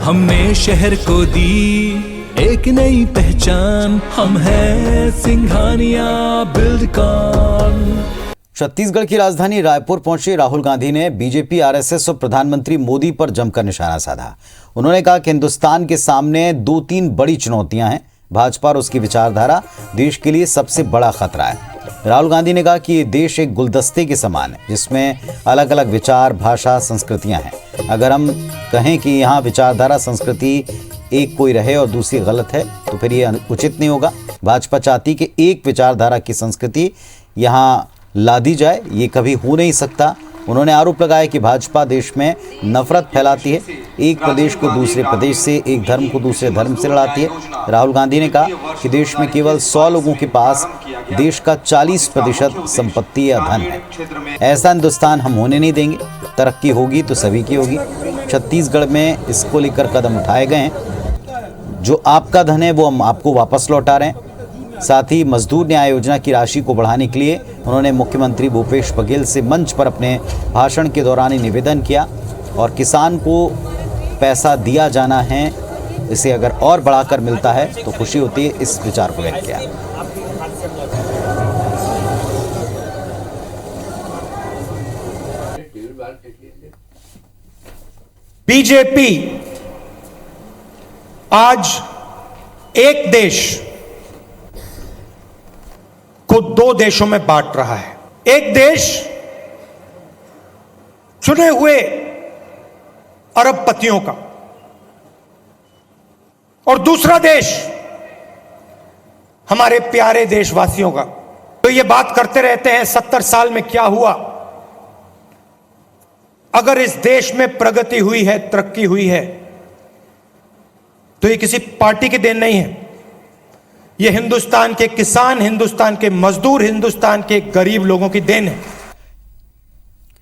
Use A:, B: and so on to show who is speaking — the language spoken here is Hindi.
A: हमने शहर को दी एक नई पहचान, हम हैं सिंघानिया बिल्डकॉन।
B: छत्तीसगढ़ की राजधानी रायपुर पहुंचे राहुल गांधी ने बीजेपी, आरएसएस और प्रधानमंत्री मोदी पर जमकर निशाना साधा। उन्होंने कहा कि हिंदुस्तान के सामने 2-3 बड़ी चुनौतियां हैं। भाजपा और उसकी विचारधारा देश के लिए सबसे बड़ा खतरा है। राहुल गांधी ने कहा कि ये देश एक गुलदस्ते के समान है जिसमें अलग अलग विचार, भाषा, संस्कृतियां हैं। अगर हम कहें कि यहाँ विचारधारा, संस्कृति एक कोई रहे और दूसरी गलत है तो फिर ये उचित नहीं होगा। भाजपा चाहती कि एक विचारधारा की संस्कृति यहाँ ला दी जाए, ये कभी हो नहीं सकता। उन्होंने आरोप लगाया कि भाजपा देश में नफरत फैलाती है, एक प्रदेश को दूसरे प्रदेश से, एक धर्म को दूसरे धर्म से लड़ाती है। राहुल गांधी ने कहा कि देश में केवल 100 लोगों के पास देश का 40% संपत्ति या धन है। ऐसा हिंदुस्तान हम होने नहीं देंगे। तरक्की होगी तो सभी की होगी। छत्तीसगढ़ में इसको लेकर कदम उठाए गए हैं। जो आपका धन है वो हम आपको वापस लौटा रहे हैं। साथ ही मजदूर न्याय योजना की राशि को बढ़ाने के लिए उन्होंने मुख्यमंत्री भूपेश बघेल से मंच पर अपने भाषण के दौरान ही निवेदन किया और किसान को पैसा दिया जाना है, इसे अगर और बढ़ाकर मिलता है तो खुशी होती है, इस विचार को व्यक्त किया।
C: बीजेपी आज एक देश को 2 देशों में बांट रहा है। एक देश चुने हुए अरबपतियों का और दूसरा देश हमारे प्यारे देशवासियों का। तो ये बात करते रहते हैं 70 साल में क्या हुआ। अगर इस देश में प्रगति हुई है, तरक्की हुई है, तो ये किसी पार्टी की देन नहीं है। ये हिंदुस्तान के किसान, हिंदुस्तान के मजदूर, हिंदुस्तान के गरीब लोगों की देन है।